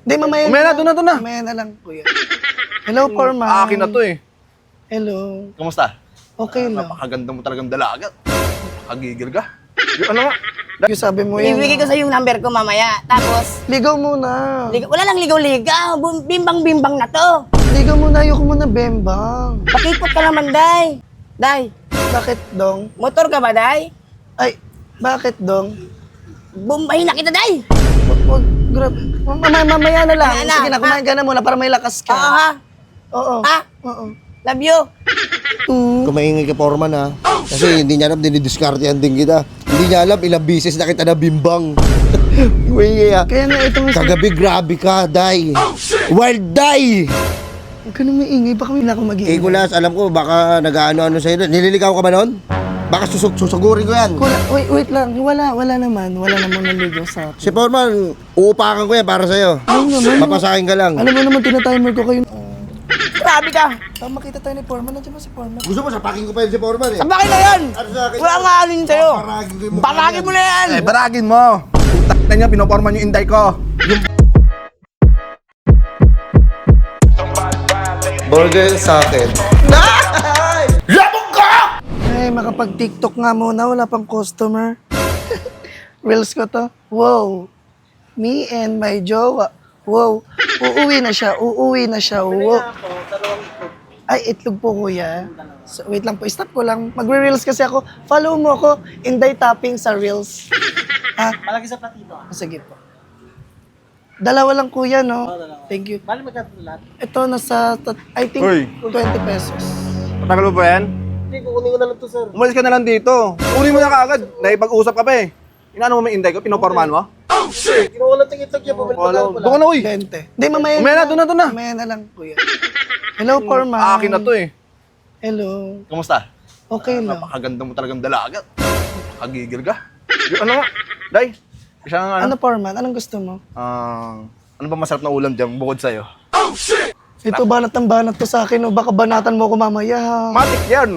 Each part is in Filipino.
Hindi, mamaya Umaya na, doon na. Mamaya na lang, kuya. Hello, Foreman. Akin na to eh. Hello. Kamusta? Okay lang. Napakaganda mo talagang dalaga. Nakagigil ka. Yung ano nga? Yung sabi mo yan. Ibibigay ko sa yung number ko mamaya. Tapos, Ligaw muna. wala lang ligaw-ligaw. Bimbang-bimbang na to. Ligaw muna, ayoko muna bembang. Pakipot ka naman, Day. Day, Bakit, Dong? motor ka ba, Day? Ay, bakit, Dong? Bumbahin na kita, Day. Wag, grabe. Mamaya na lang. Mamaya na, Sige na, kumain ka na muna para may lakas ka. Oo, ha? Oo. Ha? Oo. Love you. Kung maingay ka, Foreman, ha? Kasi hindi niya alam, dinidiskartehan din kita. Hindi niya alam, ilang bisis na kita na bimbang. Maingay, ha? Kaya nga itong... Kagabi, grabe ka, Day. Wild Day! Huwag ka na maingay, baka may na ako mag-iingay. Kulas, alam ko, baka nag-ano-ano sa'yo. Nililigaw ka ba noon? Baka susugurin ko yan. Wait lang, wala naman naligaw sa akin. Si Foreman, uupakan ko yan para sa'yo. Ayun naman. Papasakin ka lang. Alam mo naman, tinatimer ko kayo. Grabe ka. Makita tayo ni Foreman, nandiyan ba si Foreman? Gusto mo, sapakin ko pa yun si Foreman, eh. Sabakin na yan. Ano sa akin? Wala nga alin sa'yo. Paragin ko yung Baragin mo na yan. Eh, baragin mo. Tak na niya, pinoporman yung inday ko. Burger sa akin. Ay, makapag-TikTok nga muna, wala pang customer. Reels ko to. Wow. Me and my jowa. Wow. Uuwi na siya. Wow. Ay, itlog po, kuya. So, wait lang po, stop ko lang. Magre-reels kasi ako. Follow mo ako, Inday Tapping sa Reels. Ha? Malaki sa platito ah. Sige po. Dalawa lang, kuya, no? Thank you. Bali magkano lahat? Ito, nasa, I think, Uy. 20 pesos. Matagal mo ba yan? Hindi, kukunin ko na lang to, sir. Umalis ka na lang dito. Uli mo na kaagad. Naipag-usap ka pa eh. Inaano mo may inday ko? Pinoporman mo? Kinuha lang tingitag niya, bumalik Wala. ko Doon ka na, uy. 20. Hindi, mamaya Umaya na, doon na. Mamaya na lang, kuya. Hello, Foreman. Akin na to eh. Hello. Kamusta? Okay lang. Napakaganda mo talagang dalaga. Nakagigil ka. Yung ano nga? Day, isang Ano, Foreman? Anong gusto mo? ano ba masarap na ulam dyan bukod sa'yo? Ito, banat ng banat to sa akin. O baka banatan mo ako mamaya. Ha? Matik yan.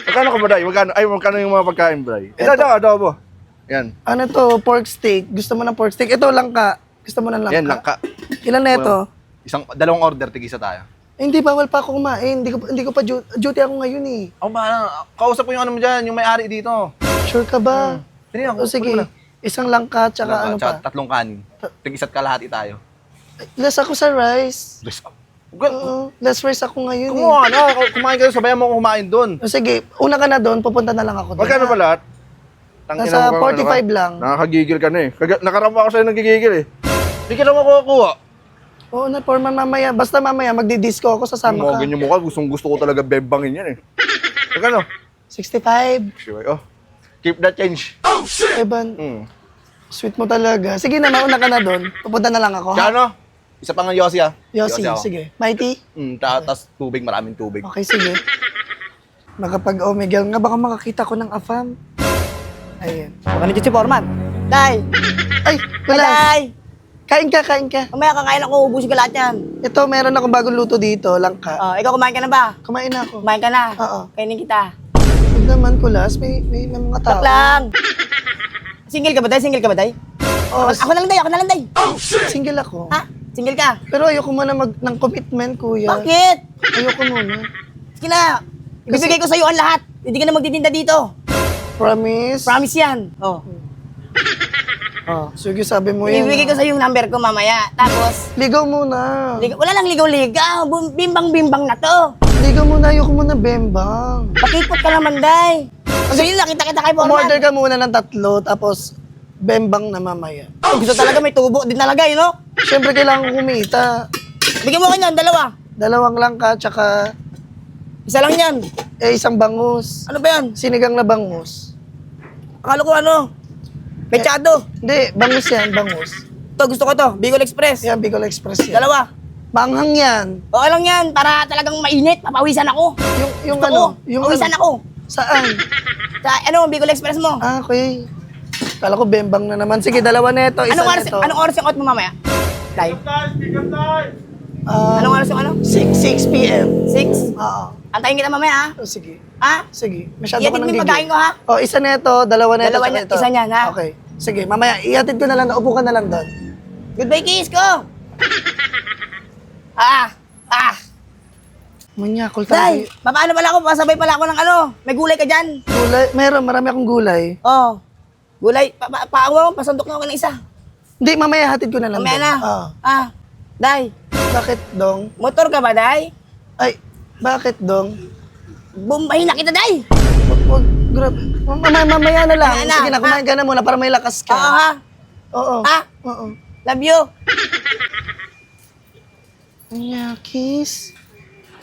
Magkano ka ba, Day? Magkano yung mga pagkain, Day? Ito, adobo. Yan. Ano to? Pork steak. Gusto mo ng pork steak? Ito, langka. Gusto mo ng langka? Yan, langka. Ilan na ito? Dalawang order, tigisa tayo. Hindi, bawal pa ako kumain. Hindi ko pa duty ako ngayon eh. Ako ba, kausap ko yung ano mo dyan, yung may-ari dito. Sure ka ba? Hindi ako. O sige, isang langka tsaka ano pa? Tatlong kanin. Tig-isa't kalahati tayo. Less ako sa rice. Bless up. Well, Oo, less rice ako ngayon eh. kumuha na. Kumain kayo, sabayan mo kumain doon. O sige, una ka na doon, pupunta na lang ako doon. Magkano ba lahat? Nasa 45 lang. Nakakagigil ka na eh. Nakarama ako sa'yo nagigigil eh. Hindi ka naman kukuha. Oo na, Foreman, mamaya. Basta mamaya, magdi-disco ako, sasama ka. Ganyan mo ka, gusto ko talaga bebangin yan eh. Magkano? 65. Oh, keep that change. Evan, Hmm. sweet mo talaga. Sige na, mauna ka na doon. Pupunta na lang ako, ha? Tsaka ano? Isa pang Yossi ah. Yossi, ako. sige. Mighty? Tas tubig, maraming tubig. Okay, sige. Makapag-omegal nga, baka makakita ko ng afam. Ayan. Baka nandiyan si Foreman. Day. Ay, wala. Day. Kain ka. Mamaya kakain ako, ubusin ko lahat yan. Ito, meron akong bagong luto dito, langka. Ikaw kumain ka na ba? Kumain na ako. Kumain ka na? Oo. Kainin kita. Huwag naman, Kulas. May mga tao. Joke lang. Single ka ba, Day? Single ka ba, Day? Oh, Ako na lang, Day. single ako. Ha? Single ka? Pero ayoko muna ng commitment, kuya. Bakit? Ayoko muna. Sige na. Ibibigay ko sa'yo ang lahat. Hindi ka na magtitinda dito. Promise? Promise yan. Oh. Sige, sabi mo yan. Ibibigay ko sa'yo yung number ko mamaya. Tapos, Ligaw muna. wala lang ligaw-ligaw. Bimbang-bimbang na to. Ligaw muna, ayoko muna bembang. Pakipot ka naman, Day. Gusto yun, nakita kita kay Umorder Foreman. ka muna ng 3, tapos bembang na mamaya. Gusto talaga may tubo din talaga, no? Siyempre, kailangan ko kumita. Bigyan mo ko yan, dalawa. 2 langka, tsaka Isa lang yan. isang bangus. Ano ba yan? Sinigang na bangus. Akala ko ano? Mechado. Hindi, bangus yan, bangus. Ito, gusto ko to. Bicol Express. Yan, Bicol Express yan. Dalawa. Manghang yan. Okay lang yan, para talagang mainit. Papawisan ako. Yung Gusto ano? ko. Yung Pawisan ano? ako. Saan? Sa ano, Bicol Express mo. Okay. Kala ko bembang na naman. Sige, 2 neto, isa neto. Anong oras yung out mo mamaya? Live. Ah, Anong oras yung ano? 6 p.m. 6? Oo. Antayin kita mamaya, ha? Oh, sige. Ha? Sige. Masyado Ihatid ka mo nang yung gigil. pagkain ko, ha? Oh, isa neto, 2 neto, Dalawa tsaka niya- ito. isa niyan, ha? Okay. Sige, mamaya, ihatid ko na lang, upo ka na lang doon. Goodbye, kiss ko! Manyakol Day, tayo. paano pala ako? Pasabay pala ako ng ano. May gulay ka dyan. Gulay, marami akong gulay. Oh. Gulay, paawa mo, pasandok na ako ng isa. Hindi, mamaya hatid ko na lang. Mamaya doon. na. Day, Bakit, Dong? motor ka ba, Day? Ay, bakit, Dong? Bombahin na kita, Day. Wag, grabe. Mamaya na lang. Mamaya na, Sige na, kumain ka na muna para may lakas ka. Oo, ha? Oo. Ha? Oo. Love you. Nyakis.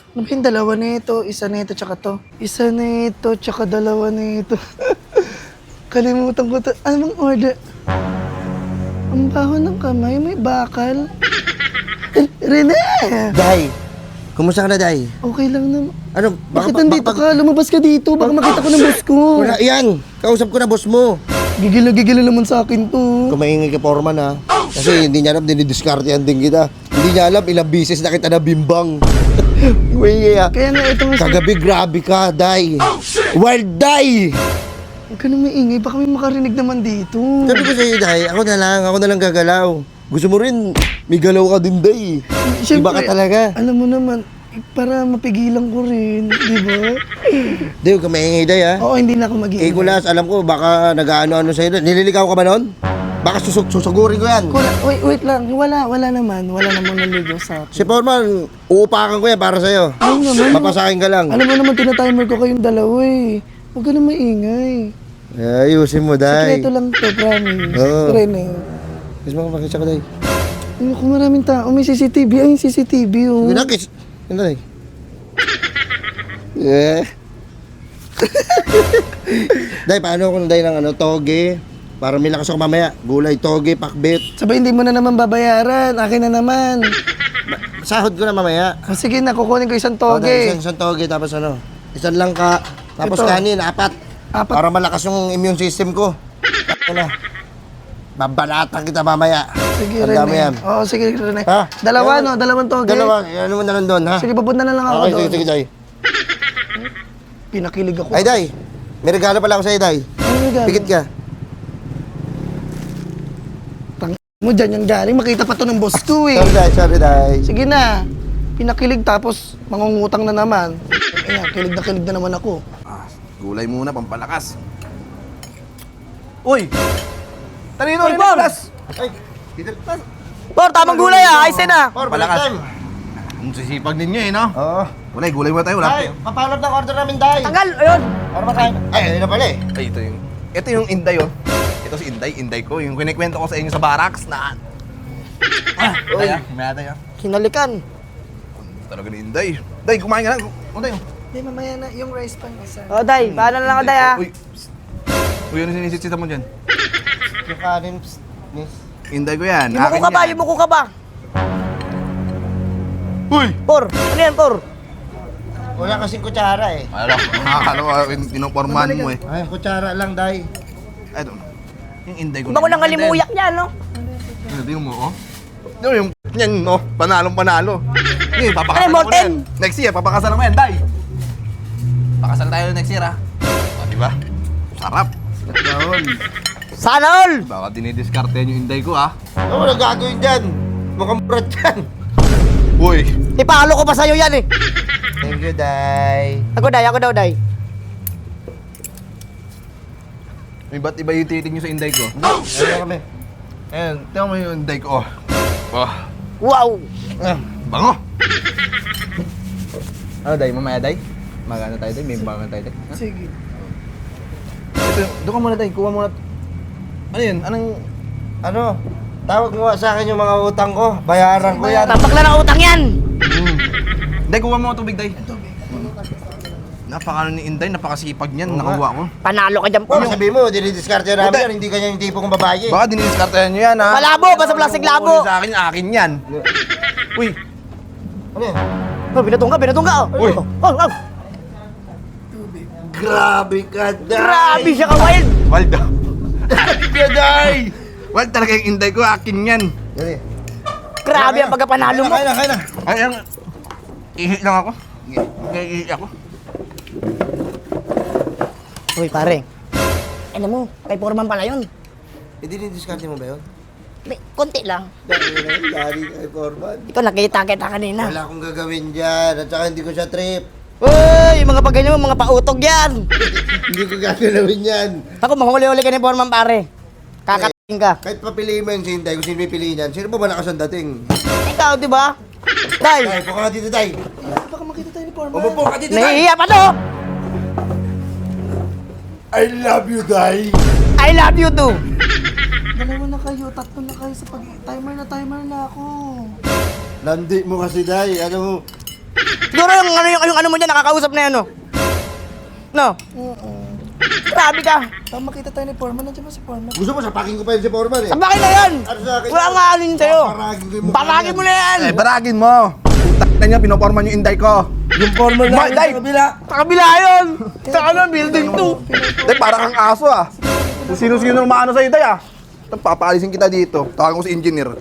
Ano ba yung dalawa nito? Isa nito tsaka to. Isa nito tsaka dalawa nito. Kalimutan ko to. Ano bang order? Ang baho ng kamay, may bakal. Rene! Day, kumusta ka na, Day? Okay lang naman. Ano, Bakit nandito ka? Lumabas ka dito. Baka makita ko ng boss ko. Wala, yan. Kausap ko na boss mo. Gigila naman sa akin to. Kung maingay ka Foreman ha. Kasi hindi niya alam, dinidiskartehan din kita. Hindi niya alam, ilang bisis na kita nabimbang. Maingay ha. Kaya nga ito nga sa... Kagabi, grabe ka, Day. Wild Day! Huwag ka na maingay. Baka may makarinig naman dito. Sabi ko sa'yo, Day, ako na lang gagalaw. Gusto mo rin, may galaw ka din, Day. Iba ka talaga. Alam mo naman, para mapigilan ko rin, di ba? Day, huwag ka maingay, Day ha. Oo, hindi na ako Eh, Kulas, alam ko, baka nag-ano-ano sa'yo. Nililigaw ka ba nun? Baka susugurin ko yan. Wait lang. Wala naman. Wala namang naligaw sa akin. Si Foreman, uupakan ko yan para sa'yo. Ay naman. Papasakin ka lang. Alam mo naman, tinatimer ko kayong dalawa eh. Huwag ka na maingay. Ayusin mo, Day. Sekreto lang to, promise. Oo. Rene. Kiss mo ka, makisya ko, Day. Ano kung maraming tao, may CCTV. Ay, yung CCTV oh. Sige na, kiss. Yan, Day. Yeah. Day, paano kung Day ng toge? Para may lakas ako mamaya. Gulay, toge, pakbit. Sabay, hindi mo na naman babayaran. Akin na naman. Sahod ko na mamaya. O sige na, kukunin ko isang O, Day, toge. isang toge, tapos isang langka. Tapos Ito. kanin, 4. Apat. Para malakas yung immune system ko. Ano na? Babalatan kita mamaya. Sige, Tanda mo Rene. yan. Oo, sige, Rene. Ha? Dalawa, no? Dalawang toge. Dalawa, ano mo na lang doon, ha? Sige, papunta na lang ako Okay, doon. sige, Day. Pinakilig ako. Ay, Day. May regalo pala ako sa'yo, Day. Ano regalo? Pikit ka. Mo dyan yung galing. Makita pa to ng boss ko eh. Sorry, Day. Sige na. Pinakilig tapos mangungutang na naman. Ayan, kilig na naman ako. Gulay muna, pampalakas. Uy! Talino, Uy, rin Paul! Kulas! Ay, Por, tamang gulay Ayos na. Por, Palakas. time. Ang sisipag ninyo eh, no? Oo. Gulay muna tayo, wala Day, tayo. papalot ng order namin, Day. Tanggal, ayun. Para makain. Ay, ayun na pala eh. Ay, ito yung Inday, oh. Ito si Inday ko. Yung kinikwento ko sa inyo sa barracks na... Uy! May tayo. Hinalikan. Talaga ni Inday. Day, kumain ka na. Inday, oh. Hindi, mamaya na. Yung rice pan isa. O, Day, paano na lang ako, Day, ha? Uy, psst. Uy, ano sinisitsita mo dyan? Yung kanin, psst, miss. Inday ko yan. Yumuko Akin ka ba? yan. Yumuko ka ba? Uy! Por, ano yan, Por? Wala kasing kutsara eh. Akala ko, pinopormahan mo eh. Ay, kutsara lang, Day. Eto. Yung Inday ko. Iba ko nang halimuyak niya, no? Tingnan mo, oh. Yung yan, no? Panalong-panalo. Hindi, papakasalan Ano, mo na Morten? yan. Next year, papakasalan mo yan, Day. Pakasal tayo next year, ha? O, diba? Sarap. Gawin. Sana all! Baka dinidiskarte yung Inday ko, ha? Ano wala gagawin dyan? Mukhang brad yan. Uy! Ipalo ko pa sa'yo yan, eh. Thank you, Day. Ako, Day, ako daw, Day. May ba't iba yung tinitig nyo sa Inday ko? Ano kami? Ayan, tingnan mo yung Inday ko, oh. Oh, Wow! bango! Ano, Day? Mamaya, Day? Magana tayo, Day? May bangan tayo, Day? Sige. Ito, doon ka muna, Day. Kuha muna. Ano yun? Anong... Ano? Tawag mo sa akin yung mga utang ko. Bayaran ko yan. Tapak lang ang utang yan! Day, kuha mo ang tubig, Day. Napaka ni Inday, napakasipag niyan. Nakuha ko. Panalo ka dyan, Por. Kung sabihin mo, dinidiskarte namin yan. Hindi kanya yung tipo kong babae. Baka dinidiskarte nyo yan, ha? Malabo, basta plastic labo. Sa akin yan. Uy! Ano yan? Oh, binatong ka, oh. Uy. Oh. Grabe ka, Day! Grabe siya ka, Wild! Waldo! Day! Wild talaga yung Inday ko, akin yan. Dali. Grabe ang pagkapanalo mo. Kaya na. Ay, ang... Ihi lang ako. Ihi ako. Uy, pare. Ano mo, kay Foreman pala yun. Eh, dinidiskarte mo ba yun? Konti lang. Dari kay Foreman. Ikaw nakita kita kanina. Wala akong gagawin dyan. At saka hindi ko siya trip. Uy, yung mga pagganyan mo, mga pautog yan. Hindi ko gagawin yan. Ako, mahuli-huli ka ni Foreman, pare. Kakating ka. Kahit papiliin mo yung si Inday, kung sino may piliin yan, sino ba malakas ang dating? Ikaw, di ba? Day, Tay, puka ka dito, Tay. Baka makita tayo ni Foreman. Umupo ka dito, Tay. nahihiya pa to. I love you, Day. I love you too. Dalawa na kayo, tatlo na kayo sa pag-timer na ako. Landi mo kasi, Day. Ano mo? Siguro yung ano mo dyan, nakakausap na yan, no? No? Grabe ka. Baka makita tayo ni Foreman. Nandiyan ba si Foreman? Gusto mo, sapakin ko pa yun si Foreman eh. Sabakin na yan. Ano sa akin? Wala nga alin sa'yo. Paragin ko yung mukha Baragin mo na yan. Eh, baragin mo. Putak na niya, pinoporman yung Inday ko. Yung Foreman Ma, lang Day! sa kabila. Sa kabila yun. Sa ano, building 2. Day, parang kang aso ah. Kung sino-sino maano sa'yo, Day ah. Papaalisin kita dito. Tawagan ko si engineer.